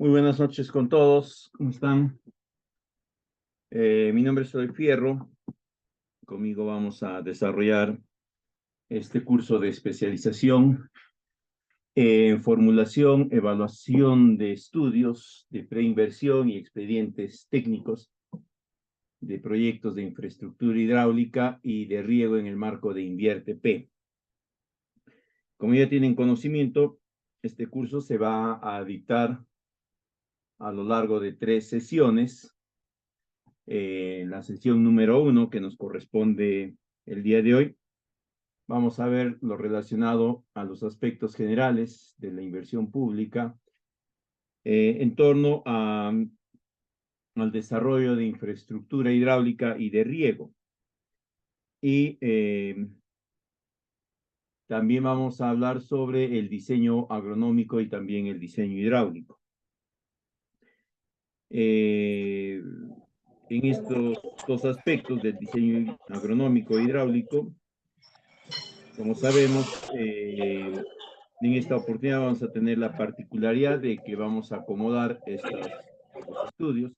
Muy buenas noches con todos. ¿Cómo están? Mi nombre es Soy Fierro. Conmigo vamos a desarrollar este curso de especialización en formulación, evaluación de estudios de preinversión y expedientes técnicos de proyectos de infraestructura hidráulica y de riego en el marco de Invierte P. Como ya tienen conocimiento, este curso se va a dictar a lo largo de 3 sesiones. La sesión número 1 que nos corresponde el día de hoy, vamos a ver lo relacionado a los aspectos generales de la inversión pública en torno al desarrollo de infraestructura hidráulica y de riego. Y también vamos a hablar sobre el diseño agronómico y también el diseño hidráulico. En estos dos aspectos del diseño agronómico e hidráulico, como sabemos, en esta oportunidad vamos a tener la particularidad de que vamos a acomodar estos estudios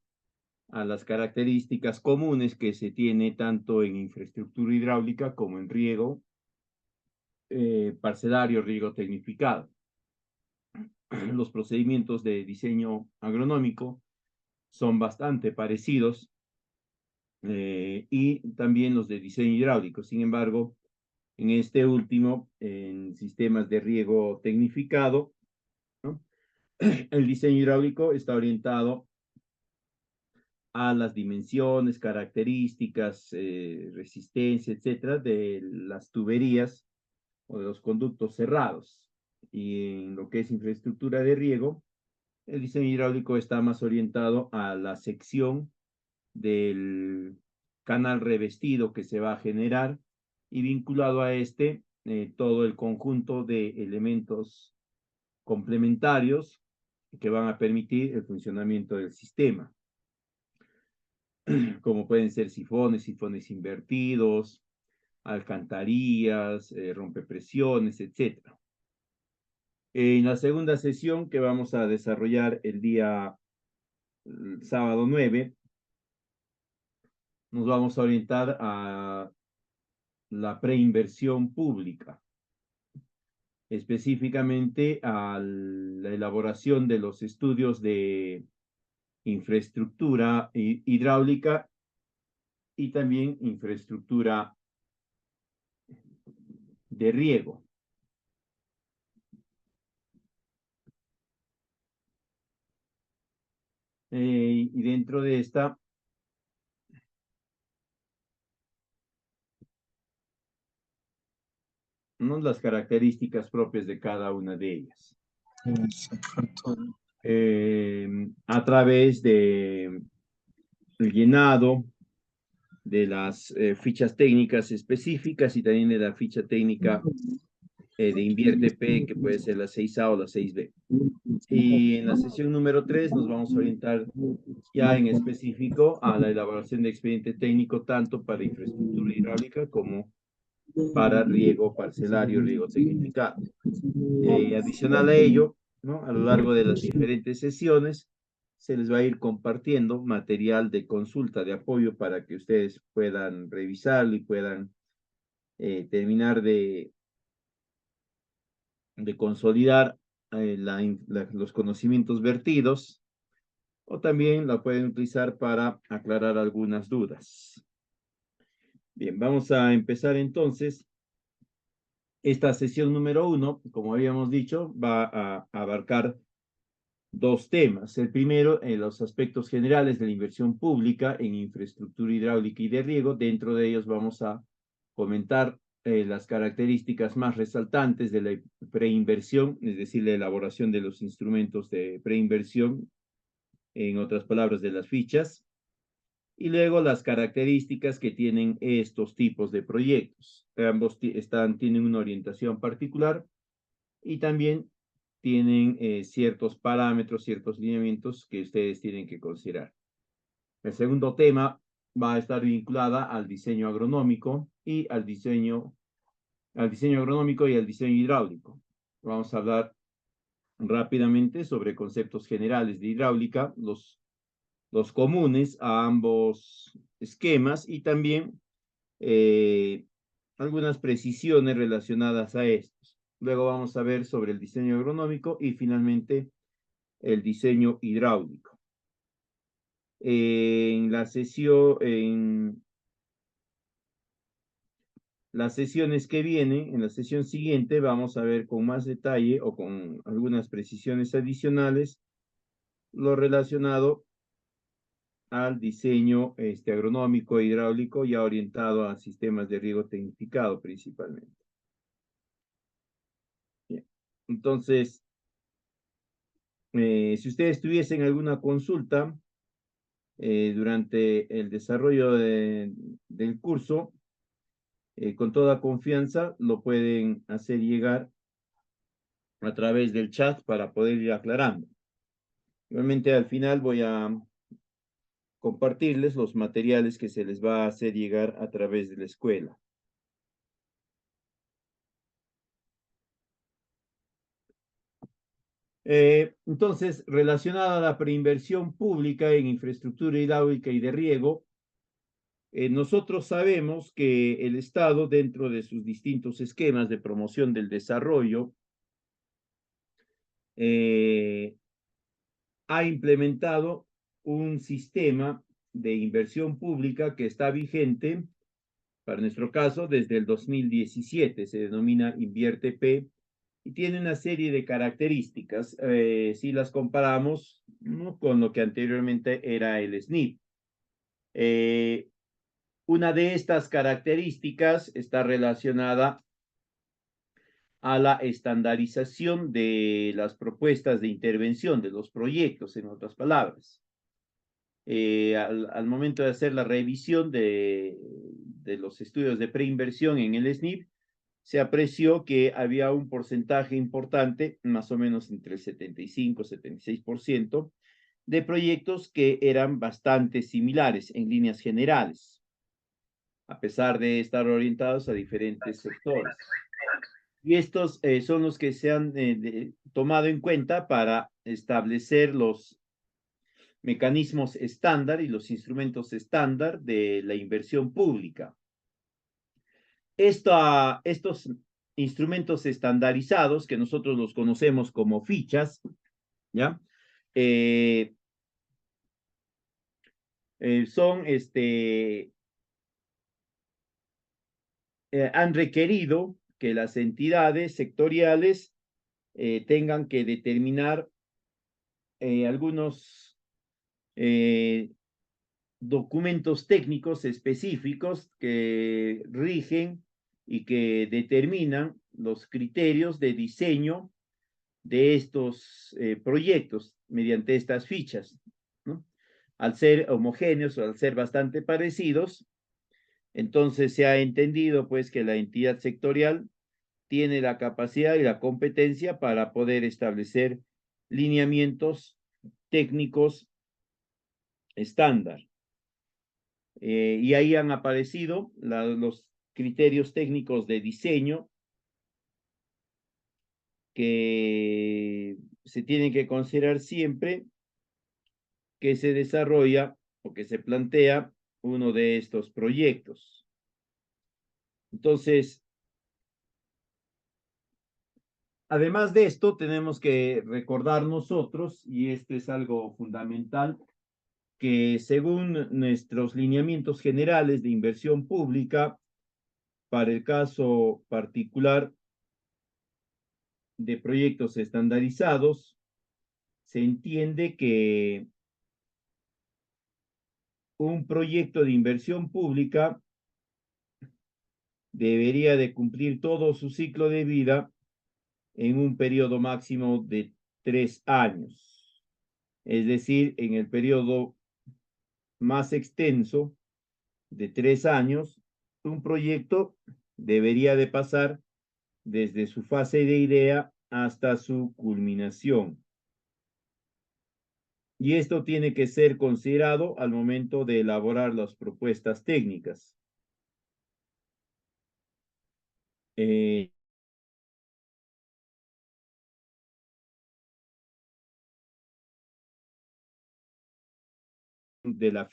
a las características comunes que se tiene tanto en infraestructura hidráulica como en riego parcelario, riego tecnificado. Los procedimientos de diseño agronómico son bastante parecidos y también los de diseño hidráulico. Sin embargo, en este último, en sistemas de riego tecnificado, ¿no? El diseño hidráulico está orientado a las dimensiones, características, resistencia, etcétera, de las tuberías o de los conductos cerrados. Y en lo que es infraestructura de riego, el diseño hidráulico está más orientado a la sección del canal revestido que se va a generar y vinculado a este todo el conjunto de elementos complementarios que van a permitir el funcionamiento del sistema, como pueden ser sifones invertidos, alcantarillas, rompepresiones, etc. En la segunda sesión que vamos a desarrollar el día sábado 9, nos vamos a orientar a la preinversión pública, específicamente a la elaboración de los estudios de infraestructura hidráulica y también infraestructura de riego. Y dentro de esta, ¿no?, las características propias de cada una de ellas. A través de el llenado de las fichas técnicas específicas y también de la ficha técnica de Invierte P, que puede ser la 6A o la 6B. Y en la sesión número 3 nos vamos a orientar ya en específico a la elaboración de expediente técnico tanto para infraestructura hidráulica como para riego parcelario, riego tecnificado. Adicional a ello, ¿no?, a lo largo de las diferentes sesiones, se les va a ir compartiendo material de consulta, de apoyo para que ustedes puedan revisarlo y puedan terminar de consolidar los conocimientos vertidos, o también la pueden utilizar para aclarar algunas dudas. Bien, vamos a empezar entonces. Esta sesión número 1, como habíamos dicho, va a abarcar dos temas. El primero, en los aspectos generales de la inversión pública en infraestructura hidráulica y de riego. Dentro de ellos vamos a comentar las características más resaltantes de la preinversión, es decir, la elaboración de los instrumentos de preinversión, en otras palabras, de las fichas, y luego las características que tienen estos tipos de proyectos. Ambos tienen una orientación particular y también tienen ciertos parámetros, ciertos lineamientos que ustedes tienen que considerar. El segundo tema va a estar vinculada al diseño agronómico y al diseño agronómico y al diseño hidráulico. Vamos a hablar rápidamente sobre conceptos generales de hidráulica, los comunes a ambos esquemas y también algunas precisiones relacionadas a estos. Luego vamos a ver sobre el diseño agronómico y finalmente el diseño hidráulico. En las sesiones que vienen, en la sesión siguiente, vamos a ver con más detalle o con algunas precisiones adicionales lo relacionado al diseño agronómico e hidráulico ya orientado a sistemas de riego tecnificado principalmente. Bien. Entonces, si ustedes tuviesen alguna consulta durante el desarrollo del curso, con toda confianza lo pueden hacer llegar a través del chat para poder ir aclarando. Igualmente al final voy a compartirles los materiales que se les va a hacer llegar a través de la escuela. Entonces, relacionada a la preinversión pública en infraestructura hidráulica y de riego, nosotros sabemos que el Estado, dentro de sus distintos esquemas de promoción del desarrollo, ha implementado un sistema de inversión pública que está vigente, para nuestro caso, desde el 2017. Se denomina Invierte P y tiene una serie de características si las comparamos, ¿no?, con lo que anteriormente era el SNIP. Una de estas características está relacionada a la estandarización de las propuestas de intervención, de los proyectos, en otras palabras. Al momento de hacer la revisión de los estudios de preinversión en el SNIP, se apreció que había un porcentaje importante, más o menos entre el 75 y 76%, de proyectos que eran bastante similares en líneas generales, a pesar de estar orientados a diferentes sectores. Y estos son los que se han tomado en cuenta para establecer los mecanismos estándar y los instrumentos estándar de la inversión pública. Estos instrumentos estandarizados, que nosotros los conocemos como fichas, ¿ya? Son, han requerido que las entidades sectoriales tengan que determinar algunos documentos técnicos específicos que rigen y que determinan los criterios de diseño de estos proyectos mediante estas fichas, ¿no? Al ser homogéneos o al ser bastante parecidos, entonces se ha entendido pues que la entidad sectorial tiene la capacidad y la competencia para poder establecer lineamientos técnicos estándar. Y ahí han aparecido los criterios técnicos de diseño que se tienen que considerar siempre que se desarrolla o que se plantea uno de estos proyectos. Entonces, además de esto, tenemos que recordar nosotros, y esto es algo fundamental, que según nuestros lineamientos generales de inversión pública, para el caso particular de proyectos estandarizados, se entiende que un proyecto de inversión pública debería de cumplir todo su ciclo de vida en un periodo máximo de 3 años. Es decir, en el periodo más extenso de 3 años, un proyecto debería de pasar desde su fase de idea hasta su culminación. Y esto tiene que ser considerado al momento de elaborar las propuestas técnicas. Eh, de la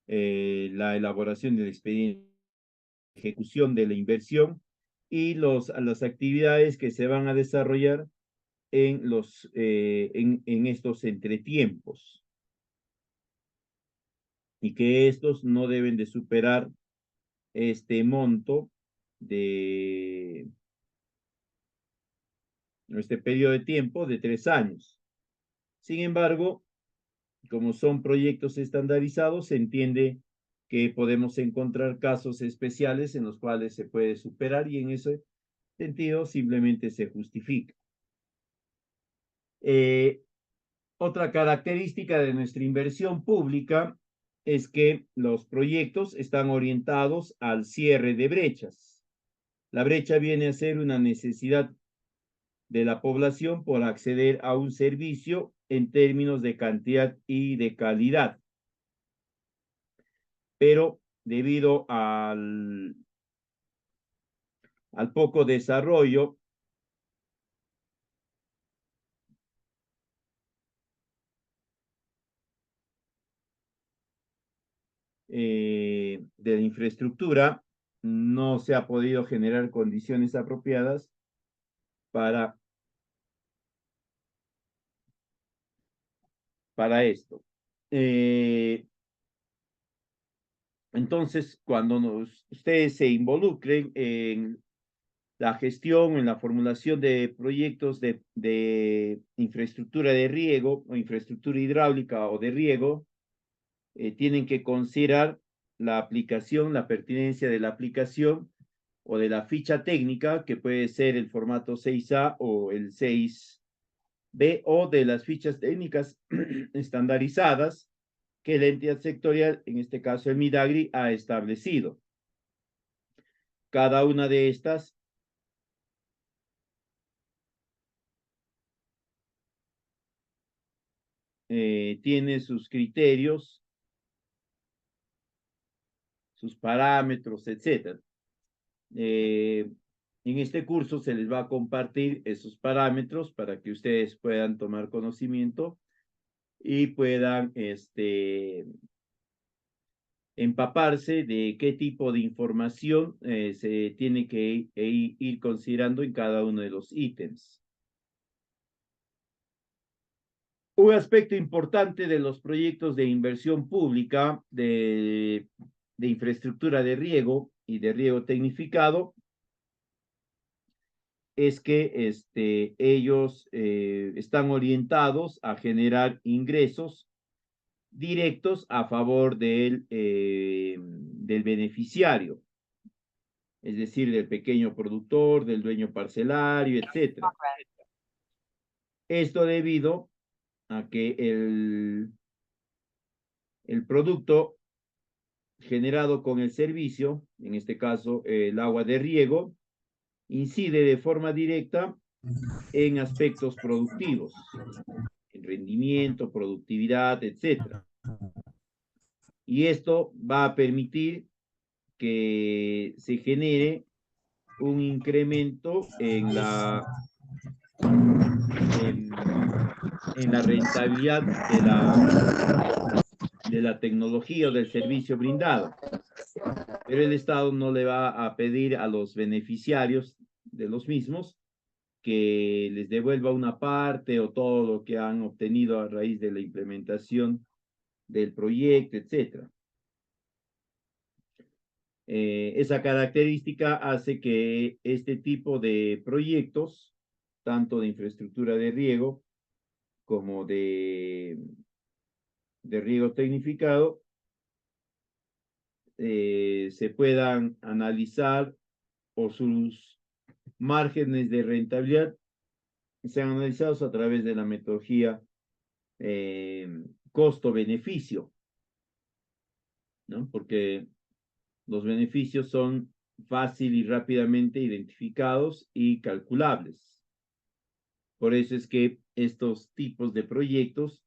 la elaboración del expediente, ejecución de la inversión y las actividades que se van a desarrollar en estos entretiempos, y que estos no deben de superar este monto de este periodo de tiempo de 3 años. Sin embargo, como son proyectos estandarizados, se entiende que podemos encontrar casos especiales en los cuales se puede superar, y en ese sentido simplemente se justifica. Otra característica de nuestra inversión pública es que los proyectos están orientados al cierre de brechas. La brecha viene a ser una necesidad de la población por acceder a un servicio en términos de cantidad y de calidad. Pero debido al poco desarrollo de la infraestructura, no se ha podido generar condiciones apropiadas para esto. Entonces, cuando ustedes se involucren en la gestión, en la formulación de proyectos de infraestructura de riego o infraestructura hidráulica o de riego, tienen que considerar la aplicación, la pertinencia de la aplicación o de la ficha técnica, que puede ser el formato 6A o el 6B, o de las fichas técnicas estandarizadas que la entidad sectorial, en este caso el Midagri, ha establecido. Cada una de estas tiene sus criterios, sus parámetros, etc. En este curso se les va a compartir esos parámetros para que ustedes puedan tomar conocimiento y puedan empaparse de qué tipo de información se tiene que ir considerando en cada uno de los ítems. Un aspecto importante de los proyectos de inversión pública de infraestructura de riego y de riego tecnificado es que ellos están orientados a generar ingresos directos a favor del beneficiario, es decir, del pequeño productor, del dueño parcelario, etc. Esto debido a que el producto generado con el servicio, en este caso el agua de riego, incide de forma directa en aspectos productivos, en rendimiento, productividad, etc. Y esto va a permitir que se genere un incremento en la rentabilidad de la tecnología o del servicio brindado. Pero el Estado no le va a pedir a los beneficiarios de los mismos que les devuelva una parte o todo lo que han obtenido a raíz de la implementación del proyecto, etc. Esa característica hace que este tipo de proyectos, tanto de infraestructura de riego como de riego tecnificado, se puedan analizar, o sus márgenes de rentabilidad sean analizados a través de la metodología costo-beneficio, ¿no? Porque los beneficios son fácil y rápidamente identificados y calculables. Por eso es que estos tipos de proyectos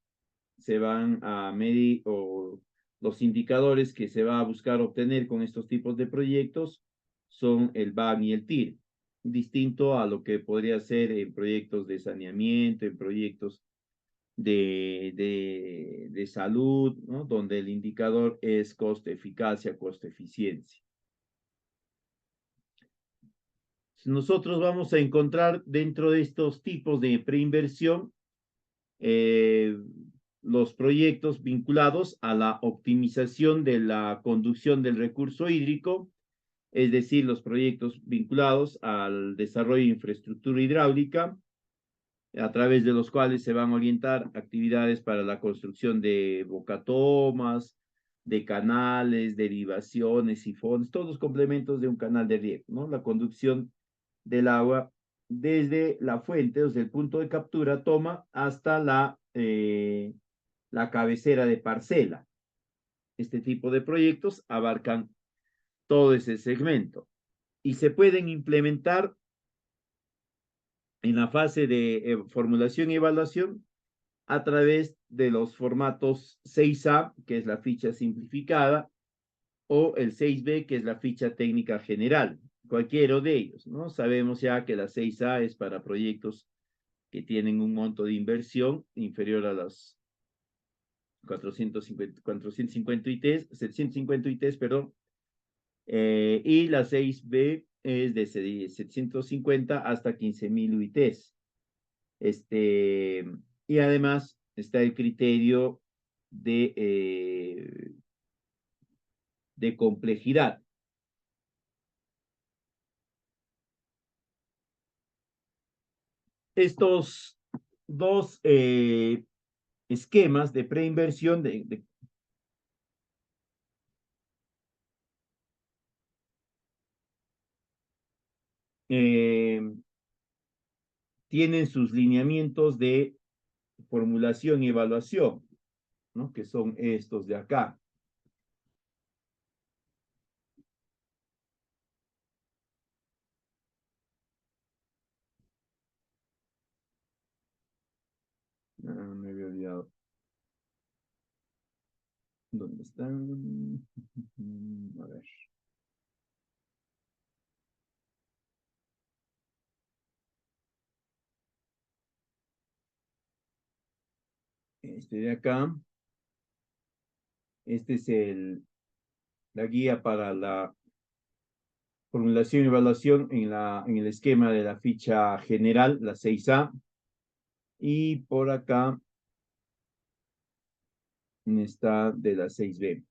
se van a medir, o los indicadores que se va a buscar obtener con estos tipos de proyectos son el BAM y el TIR, distinto a lo que podría ser en proyectos de saneamiento, en proyectos de salud, ¿no? Donde el indicador es costo-eficacia, costo-eficiencia. Nosotros vamos a encontrar dentro de estos tipos de preinversión eh, los proyectos vinculados a la optimización de la conducción del recurso hídrico, es decir, los proyectos vinculados al desarrollo de infraestructura hidráulica, a través de los cuales se van a orientar actividades para la construcción de bocatomas, de canales, derivaciones, sifones, todos los complementos de un canal de riego, ¿no? La conducción del agua desde la fuente, desde el punto de captura, toma, hasta la cabecera de parcela. Este tipo de proyectos abarcan todo ese segmento y se pueden implementar en la fase de formulación y evaluación a través de los formatos 6A, que es la ficha simplificada, o el 6B, que es la ficha técnica general, cualquiera de ellos, ¿no? Sabemos ya que la 6A es para proyectos que tienen un monto de inversión inferior a las 450 ITs, 750 ITs, perdón, y la 6B es de 750 hasta 15.000 UITs. Y además está el criterio de complejidad. Estos dos esquemas de preinversión eh, tienen sus lineamientos de formulación y evaluación, ¿no? Que son estos de acá. Ah, me había olvidado. ¿Dónde están? A ver. Este de acá. Este es la guía para la formulación y evaluación en el esquema de la ficha general, la 6A. Y por acá está de la 6B.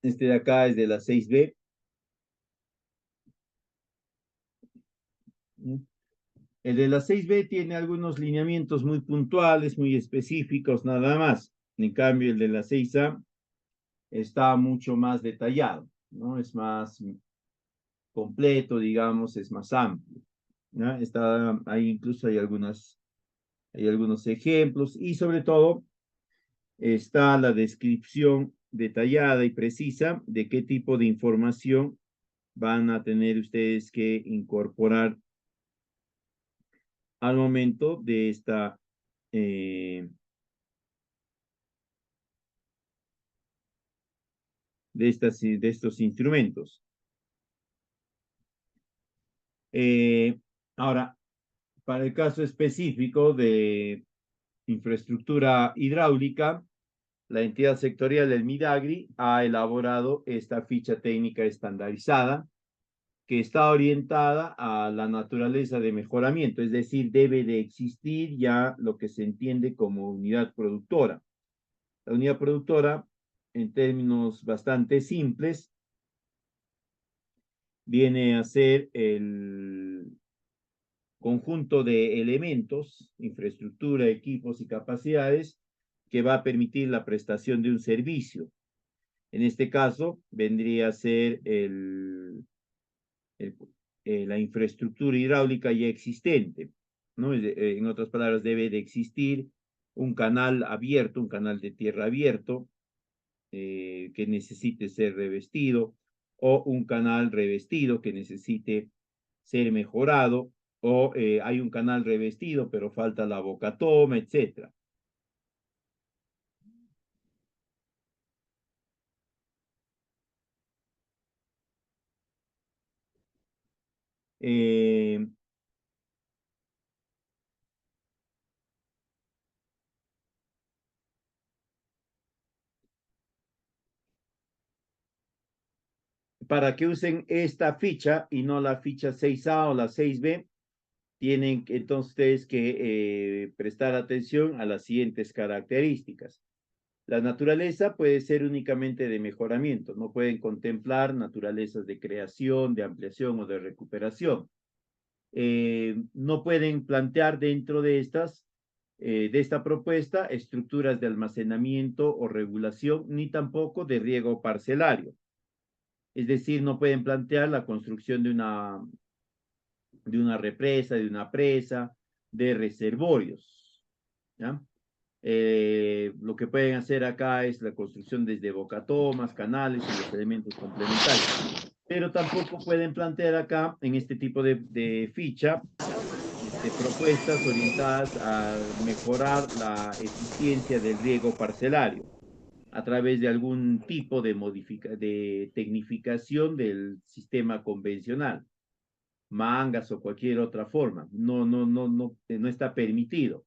Este de acá es de la 6B. El de la 6B tiene algunos lineamientos muy puntuales, muy específicos, nada más. En cambio, el de la 6A está mucho más detallado, ¿no? Es más completo, digamos, es más amplio, ¿no? Está, ahí incluso hay algunos ejemplos y sobre todo está la descripción detallada y precisa de qué tipo de información van a tener ustedes que incorporar al momento eh, de estos instrumentos. Eh, Ahora, para el caso específico de infraestructura hidráulica, la entidad sectorial del MIDAGRI ha elaborado esta ficha técnica estandarizada que está orientada a la naturaleza de mejoramiento, es decir, debe de existir ya lo que se entiende como unidad productora. La unidad productora, en términos bastante simples, viene a ser el conjunto de elementos, infraestructura, equipos y capacidades que va a permitir la prestación de un servicio. En este caso, vendría a ser el, la infraestructura hidráulica ya existente, ¿no? En otras palabras, debe de existir un canal abierto, un canal de tierra abierto que necesite ser revestido o un canal revestido que necesite ser mejorado o hay un canal revestido pero falta la bocatoma, etcétera. para que usen esta ficha y no la ficha 6A o la 6B, tienen entonces ustedes que prestar atención a las siguientes características. La naturaleza puede ser únicamente de mejoramiento, no pueden contemplar naturalezas de creación, de ampliación o de recuperación. No pueden plantear dentro de esta propuesta estructuras de almacenamiento o regulación, ni tampoco de riego parcelario. Es decir, no pueden plantear la construcción de una represa, de una presa, de reservorios, ¿ya? Lo que pueden hacer acá es la construcción desde bocatomas, canales y los elementos complementarios. Pero tampoco pueden plantear acá, en este tipo de ficha, propuestas orientadas a mejorar la eficiencia del riego parcelario a través de algún tipo de tecnificación del sistema convencional, mangas o cualquier otra forma. No está permitido.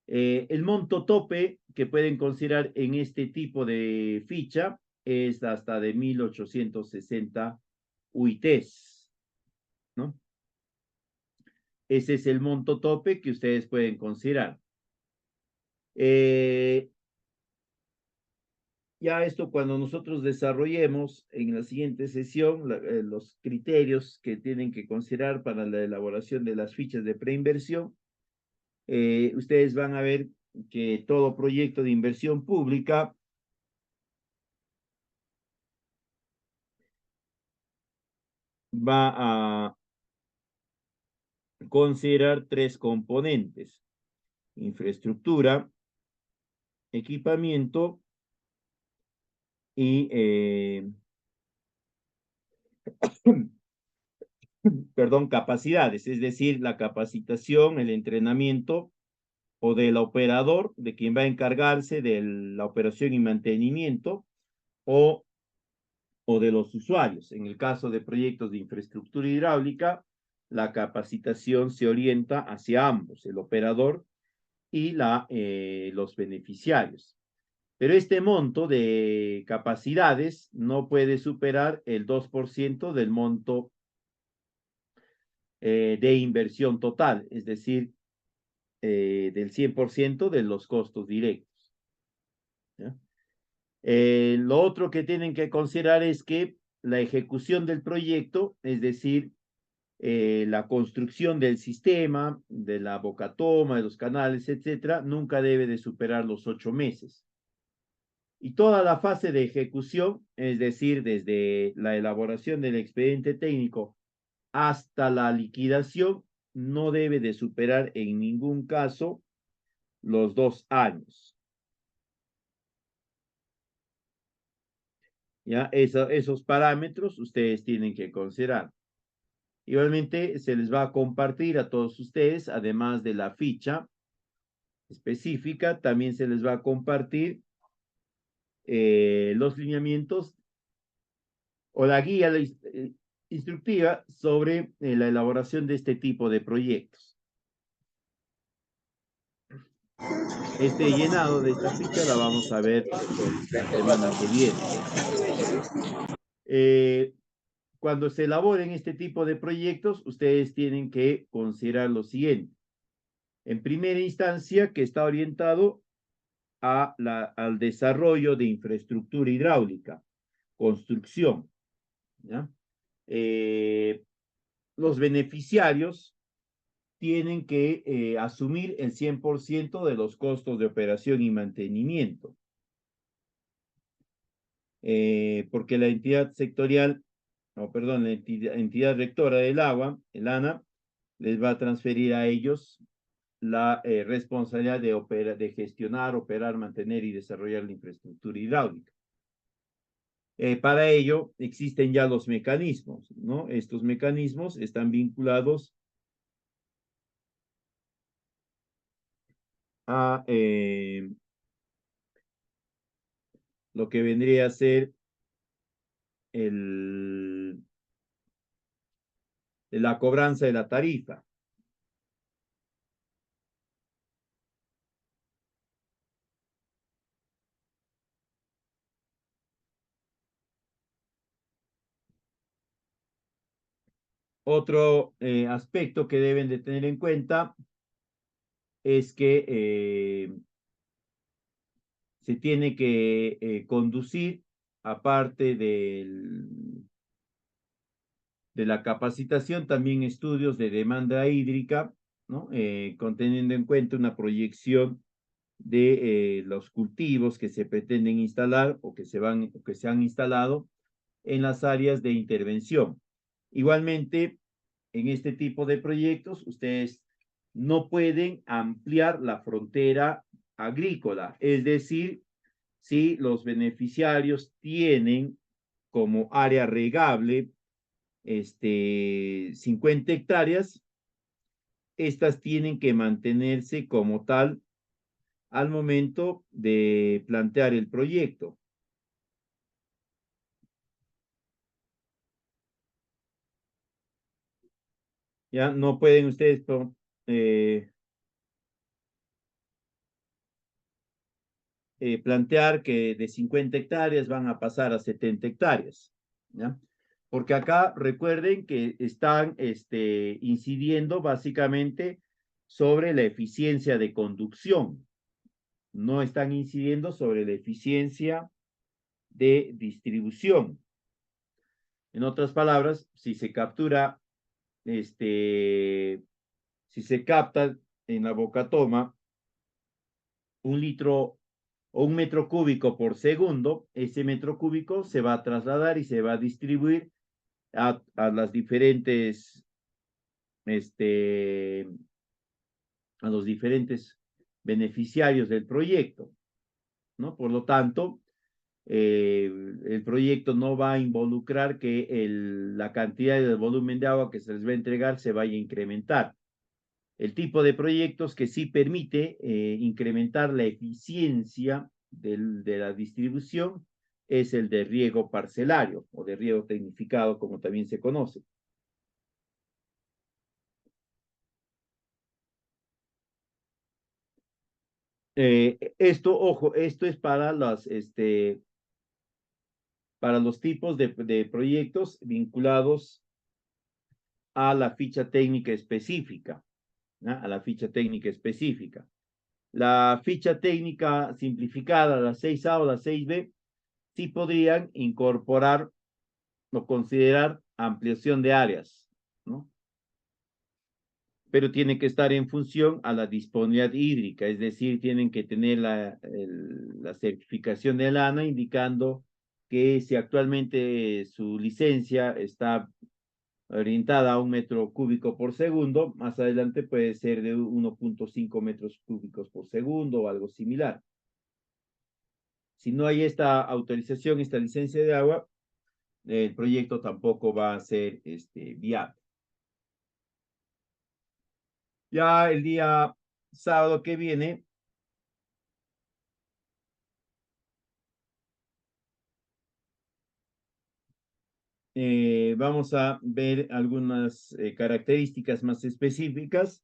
El monto tope que pueden considerar en este tipo de ficha es hasta de 1860 UITs, ¿no? Ese es el monto tope que ustedes pueden considerar. Ya esto cuando nosotros desarrollemos en la siguiente sesión los criterios que tienen que considerar para la elaboración de las fichas de preinversión, ustedes van a ver que todo proyecto de inversión pública va a considerar tres componentes: infraestructura, equipamiento y, perdón, capacidades, es decir, la capacitación, el entrenamiento o del operador, de quien va a encargarse de la operación y mantenimiento, o, o de los usuarios. En el caso de proyectos de infraestructura hidráulica, la capacitación se orienta hacia ambos, el operador y los beneficiarios. Pero este monto de capacidades no puede superar el 2% del monto de inversión total, es decir, del 100% de los costos directos, ¿ya? Lo otro que tienen que considerar es que la ejecución del proyecto, es decir, la construcción del sistema, de la bocatoma, de los canales, etcétera, nunca debe de superar los 8 meses. Y toda la fase de ejecución, es decir, desde la elaboración del expediente técnico hasta la liquidación, no debe de superar en ningún caso los 2 años. ¿Ya? Esos parámetros ustedes tienen que considerar. Igualmente, se les va a compartir a todos ustedes, además de la ficha específica, también se les va a compartir los lineamientos o la guía instructiva sobre la elaboración de este tipo de proyectos. Este llenado de esta ficha la vamos a ver la semana que viene. Cuando se elaboren este tipo de proyectos, ustedes tienen que considerar lo siguiente. En primera instancia, que está orientado al desarrollo de infraestructura hidráulica, construcción, ¿ya? Los beneficiarios tienen que asumir el 100% de los costos de operación y mantenimiento, porque la entidad sectorial, o perdón, la entidad rectora del agua, el ANA, les va a transferir a ellos la responsabilidad de gestionar, operar, mantener y desarrollar la infraestructura hidráulica. Para ello existen ya los mecanismos, ¿no? Estos mecanismos están vinculados a lo que vendría a ser la cobranza de la tarifa. Otro aspecto que deben de tener en cuenta es que se tiene que conducir, aparte de la capacitación, también estudios de demanda hídrica, ¿no? Conteniendo en cuenta una proyección de los cultivos que se pretenden instalar o que se han instalado en las áreas de intervención. Igualmente, en este tipo de proyectos, ustedes no pueden ampliar la frontera agrícola, es decir, si los beneficiarios tienen como área regable 50 hectáreas, estas tienen que mantenerse como tal al momento de plantear el proyecto. Ya no pueden ustedes eh, plantear que de 50 hectáreas van a pasar a 70 hectáreas, ¿ya? Porque acá recuerden que están incidiendo básicamente sobre la eficiencia de conducción, no están incidiendo sobre la eficiencia de distribución. En otras palabras, si se captura, si se capta en la boca toma 1 litro o 1 metro cúbico por segundo, ese metro cúbico se va a trasladar y se va a distribuir a las diferentes, este, a los diferentes beneficiarios del proyecto, ¿no? Por lo tanto, el proyecto no va a involucrar que la cantidad del volumen de agua que se les va a entregar se vaya a incrementar. El tipo de proyectos que sí permite incrementar la eficiencia de la distribución es el de riego parcelario o de riego tecnificado, como también se conoce. Ojo, esto es para los tipos de proyectos vinculados a la ficha técnica específica, ¿no? A la ficha técnica específica. La ficha técnica simplificada, la 6A o la 6B, sí podrían incorporar o considerar ampliación de áreas, ¿no? Pero tiene que estar en función a la disponibilidad hídrica, es decir, tienen que tener la certificación de la ANA indicando que si actualmente su licencia está orientada a 1 metro cúbico por segundo, más adelante puede ser de 1,5 metros cúbicos por segundo o algo similar. Si no hay esta autorización, esta licencia de agua, el proyecto tampoco va a ser viable. Ya el día sábado que viene, vamos a ver algunas características más específicas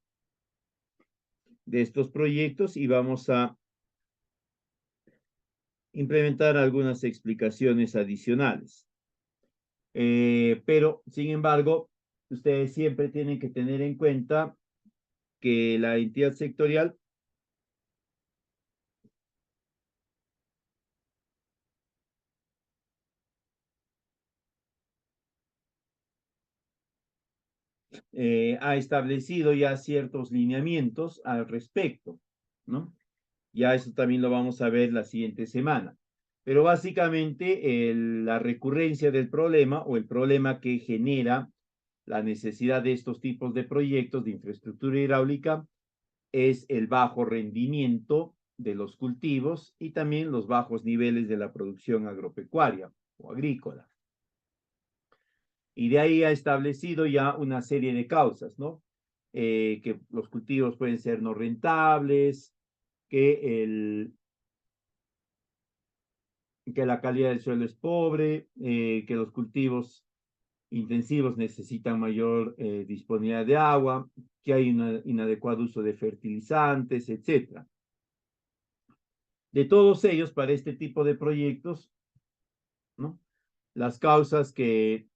de estos proyectos y vamos a implementar algunas explicaciones adicionales. Pero, sin embargo, ustedes siempre tienen que tener en cuenta que la entidad sectorial ha establecido ya ciertos lineamientos al respecto, ¿no? Ya eso también lo vamos a ver la siguiente semana. Pero básicamente la recurrencia del problema o el problema que genera la necesidad de estos tipos de proyectos de infraestructura hidráulica es el bajo rendimiento de los cultivos y también los bajos niveles de la producción agropecuaria o agrícola. Y de ahí ha establecido ya una serie de causas, ¿no? Que los cultivos pueden ser no rentables, que, que la calidad del suelo es pobre, que los cultivos intensivos necesitan mayor disponibilidad de agua, que hay un inadecuado uso de fertilizantes, etcétera. De todos ellos, para este tipo de proyectos, ¿no? Las causas que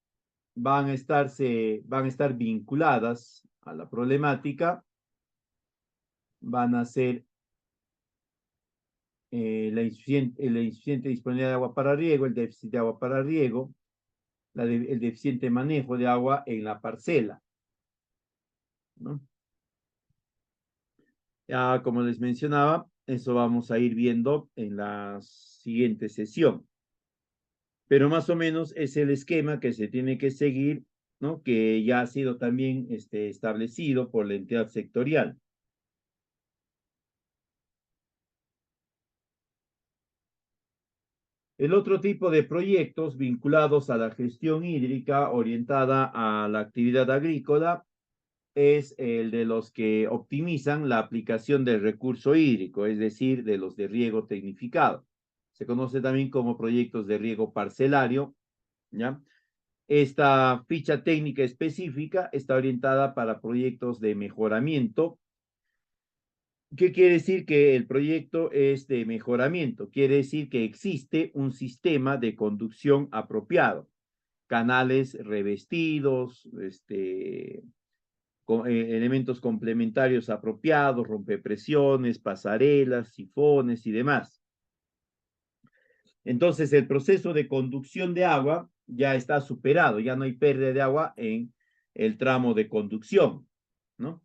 van a estar vinculadas a la problemática, van a ser la insuficiente disponibilidad de agua para riego, el déficit de agua para riego, el deficiente manejo de agua en la parcela, ¿no? Ya, como les mencionaba, eso vamos a ir viendo en la siguiente sesión. Pero más o menos es el esquema que se tiene que seguir, ¿no? Que ya ha sido también establecido por la entidad sectorial. El otro tipo de proyectos vinculados a la gestión hídrica orientada a la actividad agrícola es el de los que optimizan la aplicación del recurso hídrico, es decir, de los de riego tecnificado. Se conoce también como proyectos de riego parcelario, ¿ya? Esta ficha técnica específica está orientada para proyectos de mejoramiento. ¿Qué quiere decir que el proyecto es de mejoramiento? Quiere decir que existe un sistema de conducción apropiado, canales revestidos, elementos complementarios apropiados, rompepresiones, pasarelas, sifones y demás. Entonces, el proceso de conducción de agua ya está superado, ya no hay pérdida de agua en el tramo de conducción, ¿no?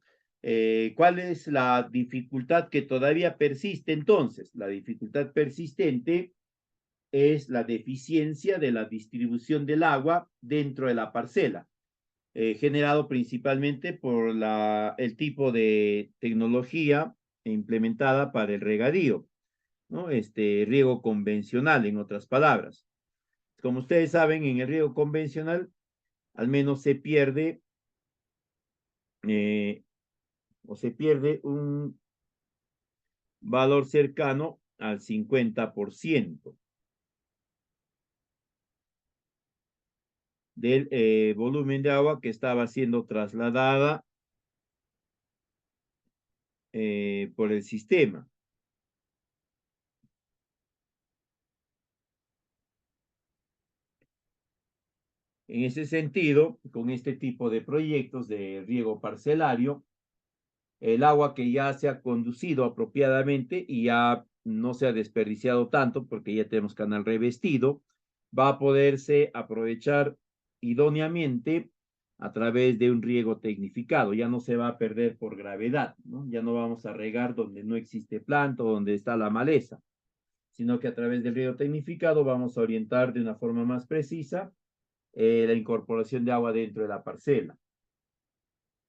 ¿Cuál es la dificultad que todavía persiste entonces? La dificultad persistente es la deficiencia de la distribución del agua dentro de la parcela, generado principalmente por el tipo de tecnología implementada para el regadío, ¿no? Riego convencional, en otras palabras. Como ustedes saben, en el riego convencional al menos se pierde eh, se pierde un valor cercano al 50% del volumen de agua que estaba siendo trasladada por el sistema. En ese sentido, con este tipo de proyectos de riego parcelario, el agua que ya se ha conducido apropiadamente y ya no se ha desperdiciado tanto porque ya tenemos canal revestido, va a poderse aprovechar idóneamente a través de un riego tecnificado. Ya no se va a perder por gravedad, ¿no? Ya no vamos a regar donde no existe planta o donde está la maleza, sino que a través del riego tecnificado vamos a orientar de una forma más precisa la incorporación de agua dentro de la parcela.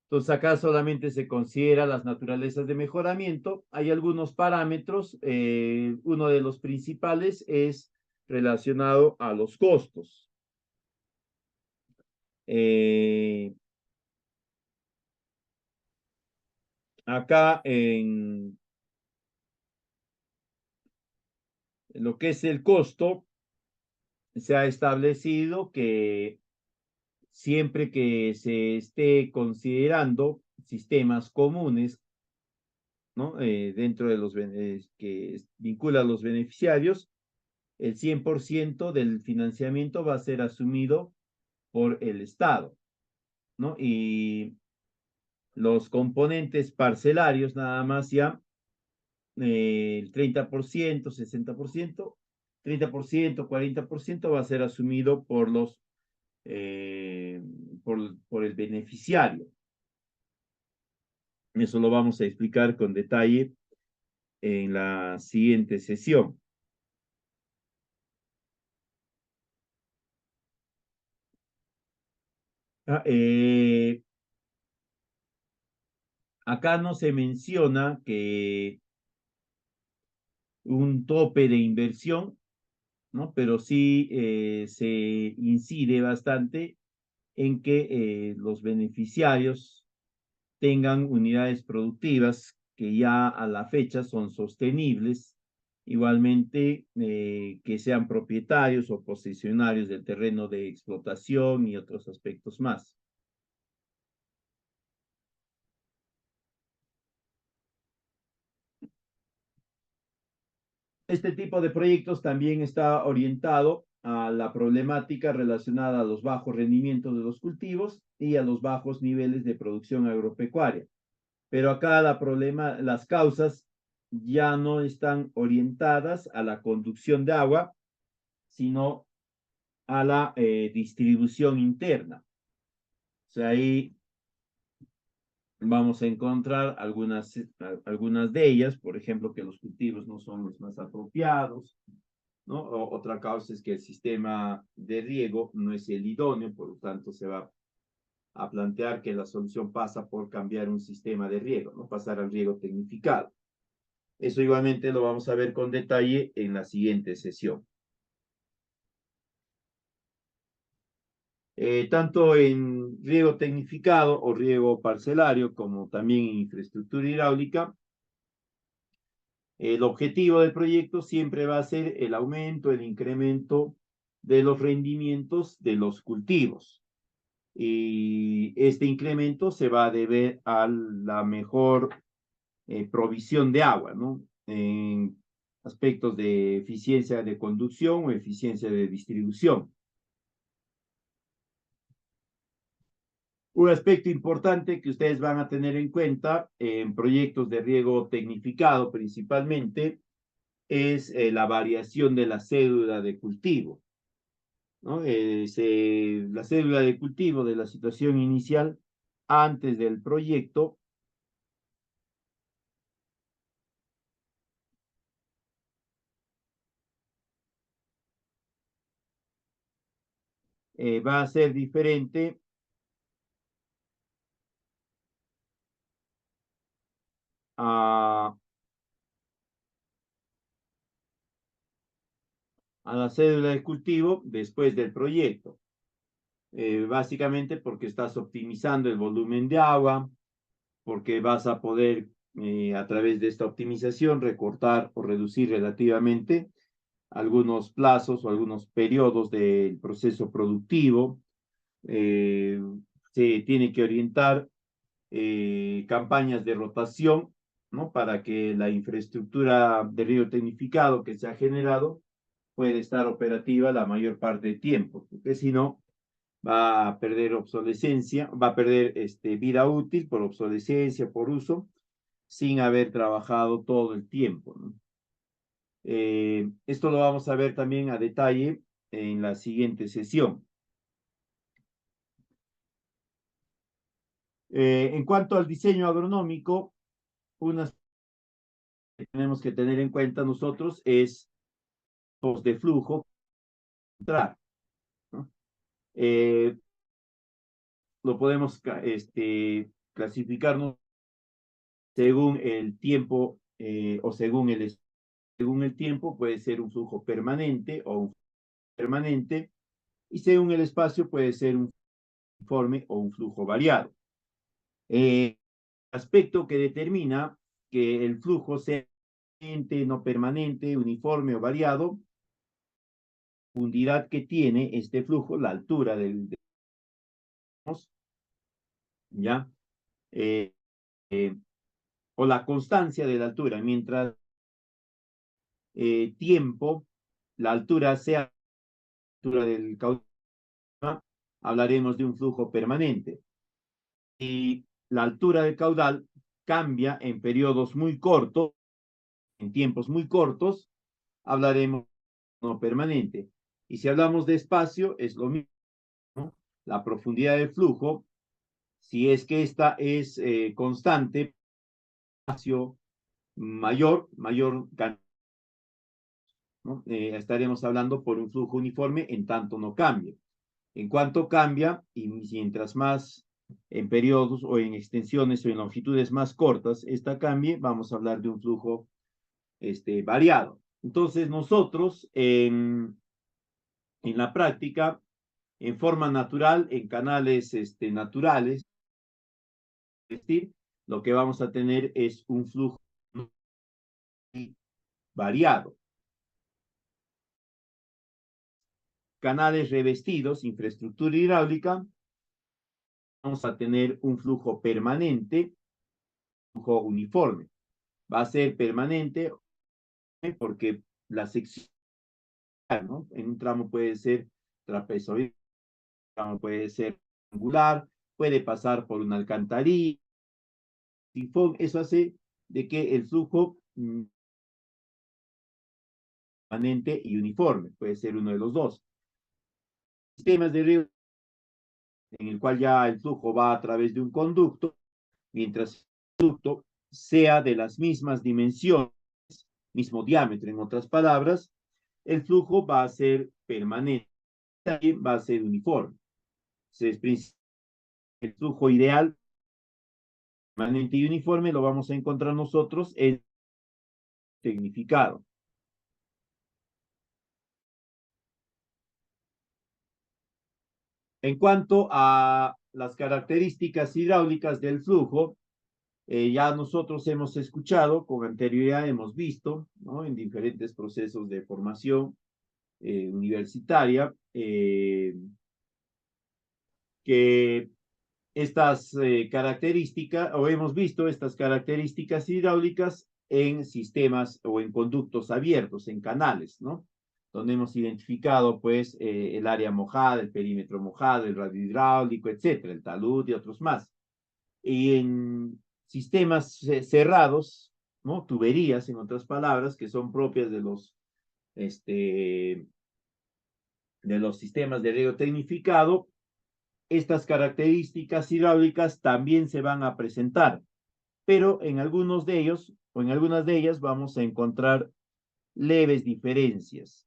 Entonces acá solamente se considera las naturalezas de mejoramiento. Hay algunos parámetros. Uno de los principales es relacionado a los costos. Eh, Acá en lo que es el costo, se ha establecido que siempre que se esté considerando sistemas comunes, ¿no? Dentro de los que vincula a los beneficiarios, el 100% del financiamiento va a ser asumido por el Estado, ¿no? Y los componentes parcelarios nada más ya, el 30%, 60%, 30%, 40% va a ser asumido eh, por el beneficiario. Eso lo vamos a explicar con detalle en la siguiente sesión. Ah, acá no se menciona que un tope de inversión, ¿no? Pero sí se incide bastante en que los beneficiarios tengan unidades productivas que ya a la fecha son sostenibles, igualmente que sean propietarios o posesionarios del terreno de explotación y otros aspectos más. Este tipo de proyectos también está orientado a la problemática relacionada a los bajos rendimientos de los cultivos y a los bajos niveles de producción agropecuaria. Pero acá las causas ya no están orientadas a la conducción de agua, sino a la distribución interna. O sea, ahí vamos a encontrar algunas de ellas, por ejemplo, que los cultivos no son los más apropiados, ¿no? Otra causa es que el sistema de riego no es el idóneo, por lo tanto se va a plantear que la solución pasa por cambiar un sistema de riego, ¿no? Pasar al riego tecnificado. Eso igualmente lo vamos a ver con detalle en la siguiente sesión. Tanto en riego tecnificado o riego parcelario, como también en infraestructura hidráulica, el objetivo del proyecto siempre va a ser el aumento, el incremento de los rendimientos de los cultivos. Y este incremento se va a deber a la mejor provisión de agua, ¿no? En aspectos de eficiencia de conducción o eficiencia de distribución. Un aspecto importante que ustedes van a tener en cuenta en proyectos de riego tecnificado principalmente es la variación de la cédula de cultivo, ¿no? La cédula de cultivo de la situación inicial antes del proyecto va a ser diferente a la cédula de cultivo después del proyecto. Básicamente porque estás optimizando el volumen de agua, porque vas a poder a través de esta optimización recortar o reducir relativamente algunos plazos o algunos periodos del proceso productivo. Se tiene que orientar campañas de rotación, ¿no? Para que la infraestructura de riego tecnificado que se ha generado puede estar operativa la mayor parte del tiempo, porque si no, va a perder obsolescencia, va a perder vida útil por obsolescencia, por uso, sin haber trabajado todo el tiempo, ¿no? Esto lo vamos a ver también a detalle en la siguiente sesión. En cuanto al diseño agronómico, unas que tenemos que tener en cuenta nosotros es los de flujo, ¿no? Lo podemos clasificarnos según el tiempo o según el tiempo, puede ser un flujo permanente o un permanente, y según el espacio puede ser un uniforme o un flujo variado. Aspecto que determina que el flujo sea permanente, no permanente, uniforme o variado, profundidad que tiene este flujo, la altura ¿ya? Eh, eh, o la constancia de la altura, mientras tiempo, la altura sea la altura del caudal, hablaremos de un flujo permanente. Y la altura del caudal cambia en periodos muy cortos, en tiempos muy cortos, hablaremos de no permanente. Y si hablamos de espacio, es lo mismo, ¿no? La profundidad del flujo, si es que esta es constante, espacio mayor cantidad, ¿no? Estaremos hablando por un flujo uniforme en tanto no cambie. En cuanto cambia, y mientras más en periodos o en extensiones o en longitudes más cortas esta cambie, vamos a hablar de un flujo variado. Entonces nosotros en la práctica, en forma natural, en canales naturales, es decir, lo que vamos a tener es un flujo variado. Canales revestidos, infraestructura hidráulica, vamos a tener un flujo permanente, flujo uniforme. Va a ser permanente porque la sección ¿no? En un tramo puede ser trapezoidal, puede ser angular, puede pasar por una alcantarilla, sifón. Eso hace de que el flujo permanente y uniforme, puede ser uno de los dos. Sistemas de riego en el cual ya el flujo va a través de un conducto, mientras el conducto sea de las mismas dimensiones, mismo diámetro, en otras palabras, el flujo va a ser permanente, también va a ser uniforme. Entonces, el flujo ideal, permanente y uniforme, lo vamos a encontrar nosotros en el tecnificado. En cuanto a las características hidráulicas del flujo, ya nosotros hemos escuchado, con anterioridad hemos visto, ¿no? En diferentes procesos de formación universitaria, que estas características, o hemos visto estas características hidráulicas en sistemas o en conductos abiertos, en canales, ¿no? Donde hemos identificado, pues, el área mojada, el perímetro mojado, el radio hidráulico, etcétera, el talud y otros más. Y en sistemas cerrados, ¿no? Tuberías, en otras palabras, que son propias de los sistemas de riego tecnificado, estas características hidráulicas también se van a presentar, pero en algunos de ellos o en algunas de ellas vamos a encontrar leves diferencias.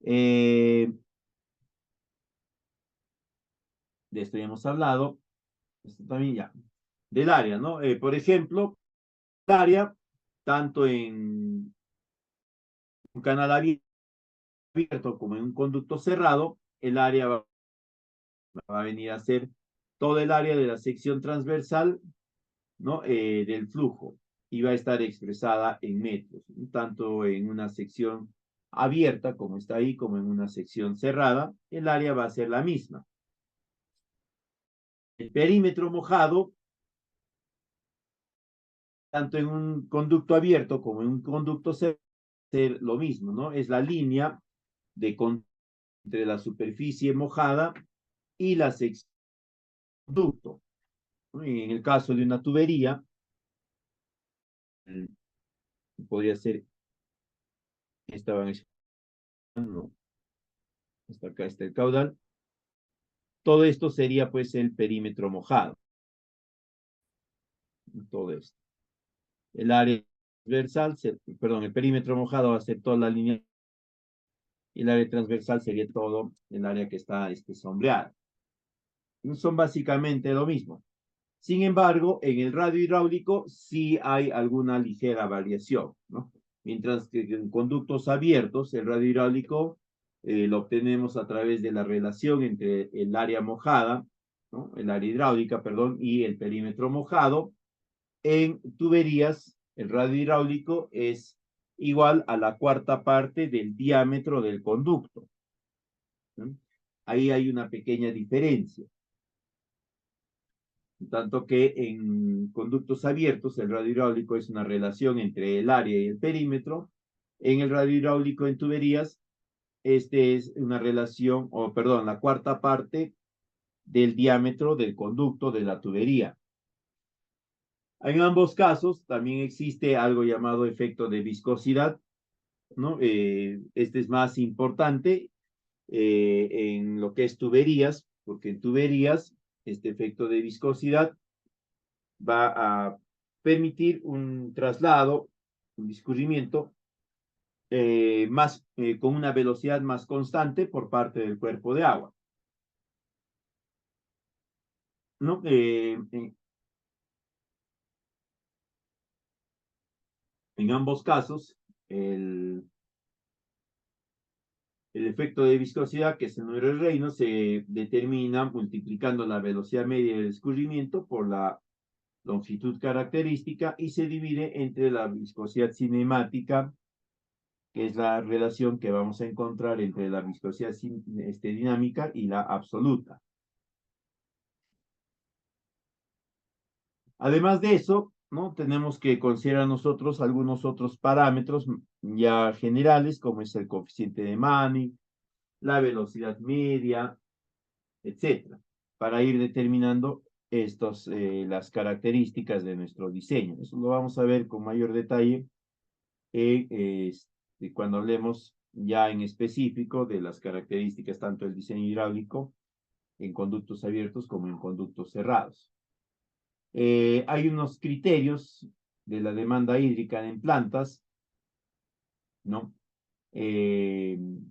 De esto ya hemos hablado, esto también ya, del área, ¿no? Por ejemplo, el área, tanto en un canal abierto como en un conducto cerrado, el área va a venir a ser todo el área de la sección transversal, ¿no? Del flujo y va a estar expresada en metros, tanto en una sección abierta como está ahí, como en una sección cerrada, el área va a ser la misma. El perímetro mojado, tanto en un conducto abierto como en un conducto cerrado, va a ser lo mismo, ¿no? Es la línea de entre la superficie mojada y la sección conducto. En el caso de una tubería, podría ser esta, no, hasta acá está el caudal. Todo esto sería pues el perímetro mojado. Todo esto. El área transversal, perdón, el perímetro mojado va a ser toda la línea y el área transversal sería todo el área que está sombreada. Son básicamente lo mismo. Sin embargo, en el radio hidráulico sí hay alguna ligera variación, ¿no? Mientras que en conductos abiertos, el radio hidráulico lo obtenemos a través de la relación entre el área mojada, ¿no? El área hidráulica, perdón, y el perímetro mojado. En tuberías, el radio hidráulico es igual a la cuarta parte del diámetro del conducto, ¿no? Ahí hay una pequeña diferencia. Tanto que en conductos abiertos el radio hidráulico es una relación entre el área y el perímetro. En el radio hidráulico en tuberías, este es una relación, o perdón, la cuarta parte del diámetro del conducto de la tubería. En ambos casos también existe algo llamado efecto de viscosidad, ¿no? Este es más importante en lo que es tuberías, porque en tuberías este efecto de viscosidad va a permitir un traslado, un discurrimiento con una velocidad más constante por parte del cuerpo de agua, ¿no? En ambos casos, el efecto de viscosidad, que es el número de Reynolds, se determina multiplicando la velocidad media del escurrimiento por la longitud característica y se divide entre la viscosidad cinemática, que es la relación que vamos a encontrar entre la viscosidad dinámica y la absoluta. Además de eso, ¿no? Tenemos que considerar nosotros algunos otros parámetros ya generales, como es el coeficiente de Manning, la velocidad media, etcétera, para ir determinando las características de nuestro diseño. Eso lo vamos a ver con mayor detalle cuando hablemos ya en específico de las características tanto del diseño hidráulico en conductos abiertos como en conductos cerrados. Hay unos criterios de la demanda hídrica en plantas, ¿no? El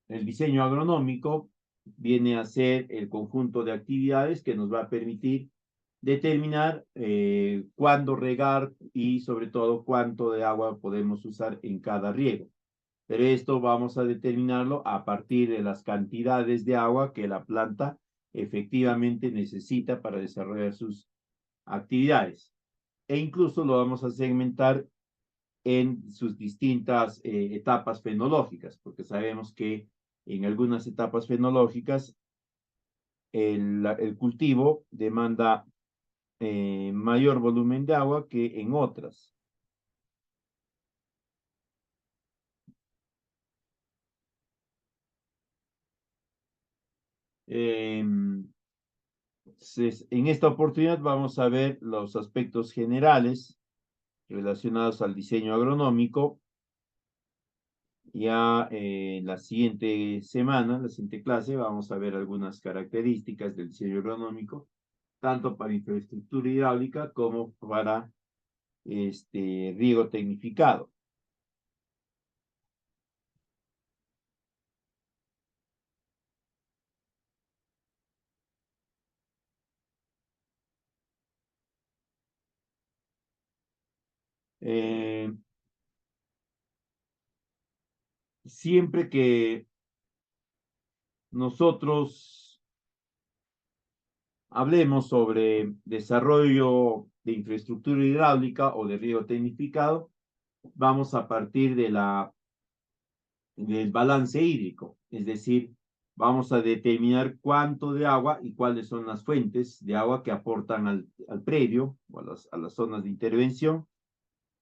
diseño agronómico viene a ser el conjunto de actividades que nos va a permitir determinar cuándo regar y sobre todo cuánto de agua podemos usar en cada riego. Pero esto vamos a determinarlo a partir de las cantidades de agua que la planta efectivamente necesita para desarrollar sus actividades. E incluso lo vamos a segmentar en sus distintas etapas fenológicas, porque sabemos que en algunas etapas fenológicas el cultivo demanda mayor volumen de agua que en otras. En esta oportunidad vamos a ver los aspectos generales relacionados al diseño agronómico. Ya la siguiente semana, la siguiente clase, vamos a ver algunas características del diseño agronómico, tanto para infraestructura hidráulica como para riego tecnificado. Eh, Siempre que nosotros hablemos sobre desarrollo de infraestructura hidráulica o de riego tecnificado, vamos a partir del balance hídrico, es decir, vamos a determinar cuánto de agua y cuáles son las fuentes de agua que aportan al predio o a las zonas de intervención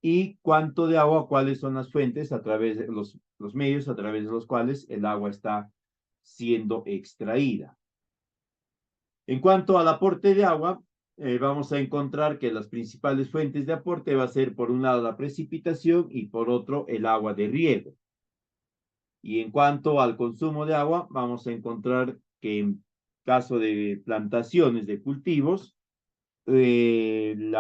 y cuánto de agua, cuáles son las fuentes a través de los medios a través de los cuales el agua está siendo extraída. En cuanto al aporte de agua, vamos a encontrar que las principales fuentes de aporte va a ser por un lado la precipitación y por otro el agua de riego. Y en cuanto al consumo de agua, vamos a encontrar que en caso de plantaciones de cultivos, el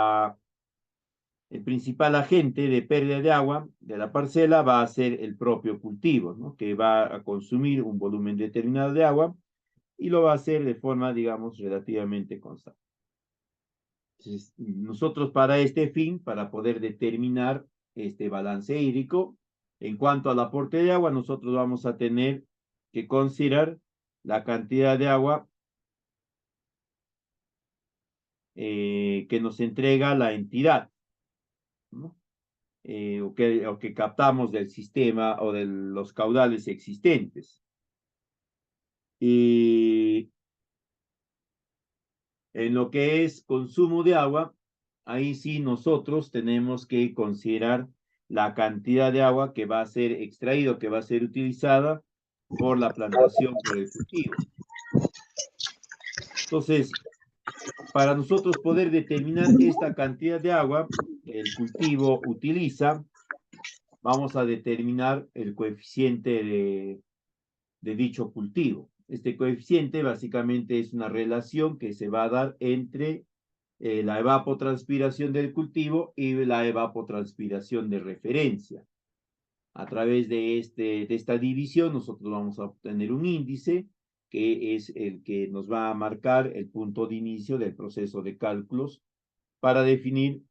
principal agente de pérdida de agua de la parcela va a ser el propio cultivo, ¿no? Que va a consumir un volumen determinado de agua y lo va a hacer de forma, digamos, relativamente constante. Entonces, nosotros para este fin, para poder determinar este balance hídrico, en cuanto al aporte de agua, nosotros vamos a tener que considerar la cantidad de agua que nos entrega la entidad, ¿no? O que captamos del sistema o de los caudales existentes. Y en lo que es consumo de agua, ahí sí nosotros tenemos que considerar la cantidad de agua que va a ser extraído, que va a ser utilizada por la plantación, por el cultivo. Entonces, para nosotros poder determinar esta cantidad de agua que el cultivo utiliza, vamos a determinar el coeficiente de dicho cultivo. Este coeficiente básicamente es una relación que se va a dar entre la evapotranspiración del cultivo y la evapotranspiración de referencia. A través de esta división nosotros vamos a obtener un índice que es el que nos va a marcar el punto de inicio del proceso de cálculos para definir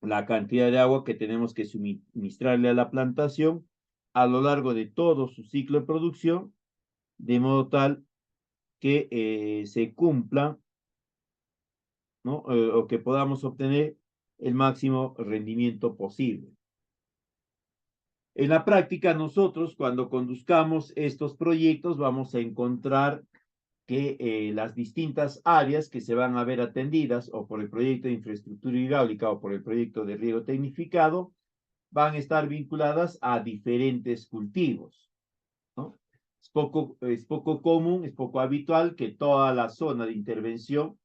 la cantidad de agua que tenemos que suministrarle a la plantación a lo largo de todo su ciclo de producción, de modo tal que se cumpla, ¿no? O que podamos obtener el máximo rendimiento posible. En la práctica, nosotros cuando conduzcamos estos proyectos vamos a encontrar que las distintas áreas que se van a ver atendidas o por el proyecto de infraestructura hidráulica o por el proyecto de riego tecnificado van a estar vinculadas a diferentes cultivos, ¿no? Es poco común, es poco habitual que toda la zona de intervención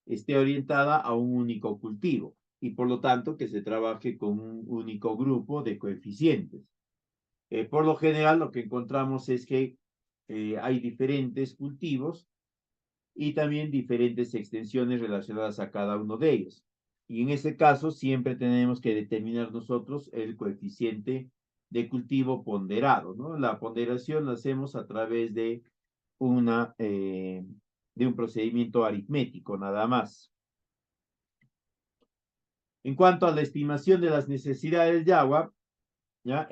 esté orientada a un único cultivo y por lo tanto que se trabaje con un único grupo de coeficientes. Por lo general lo que encontramos es que hay diferentes cultivos y también diferentes extensiones relacionadas a cada uno de ellos. Y en ese caso siempre tenemos que determinar nosotros el coeficiente de cultivo ponderado, ¿no? La ponderación la hacemos a través de un procedimiento aritmético, nada más. En cuanto a la estimación de las necesidades de agua, ¿ya?